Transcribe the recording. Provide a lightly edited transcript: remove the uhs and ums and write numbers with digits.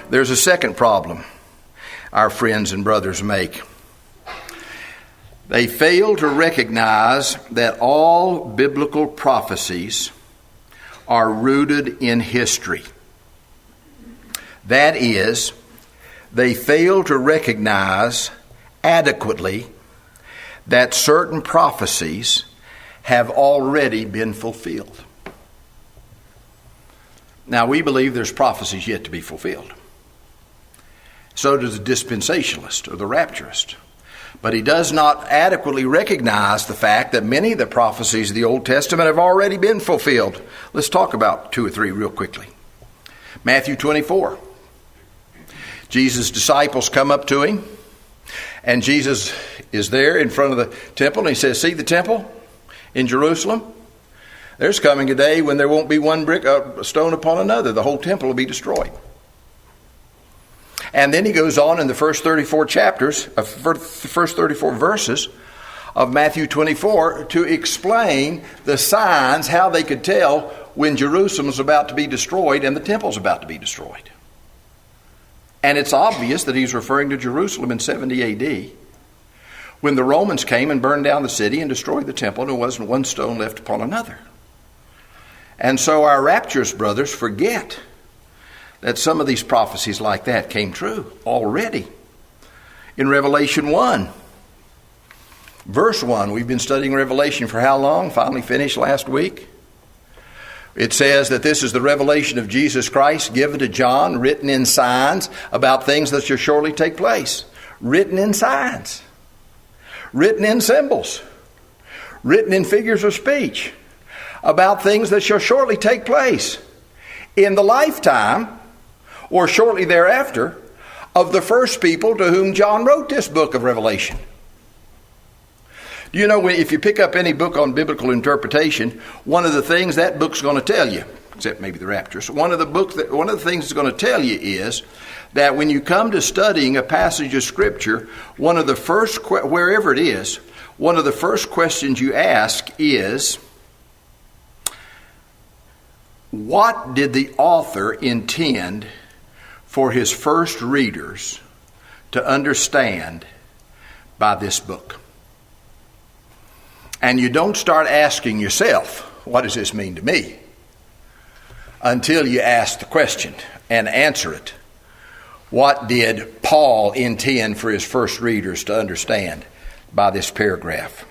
There's a second problem our friends and brothers make. They fail to recognize that all biblical prophecies are rooted in history. That is, they fail to recognize adequately that certain prophecies have already been fulfilled. Now, we believe there's prophecies yet to be fulfilled. So does the dispensationalist or the rapturist. But he does not adequately recognize the fact that many of the prophecies of the Old Testament have already been fulfilled. Let's talk about 2 or 3 real quickly. Matthew 24. Jesus' disciples come up to him, and Jesus is there in front of the temple, and he says, "See the temple in Jerusalem? There's coming a day when there won't be one stone upon another. The whole temple will be destroyed." And then he goes on in the first 34 verses of Matthew 24 to explain the signs, how they could tell when Jerusalem was about to be destroyed and the temple's about to be destroyed. And it's obvious that he's referring to Jerusalem in 70 AD, when the Romans came and burned down the city and destroyed the temple, and there wasn't one stone left upon another. And so our rapturous brothers forget that some of these prophecies like that came true already. In Revelation 1, verse 1, we've been studying Revelation for how long? Finally finished last week. It says that this is the revelation of Jesus Christ given to John, written in signs about things that shall shortly take place. Written in signs. Written in symbols. Written in figures of speech. About things that shall shortly take place in the lifetime or shortly thereafter of the first people to whom John wrote this book of Revelation. Do you know, if you pick up any book on biblical interpretation, one of the things that book's going to tell you, except maybe the Raptors, one of the things it's going to tell you is that when you come to studying a passage of Scripture, one of the first, wherever it is, one of the first questions you ask is, what did the author intend for his first readers to understand by this book? And you don't start asking yourself, what does this mean to me? Until you ask the question and answer it. What did Paul intend for his first readers to understand by this paragraph?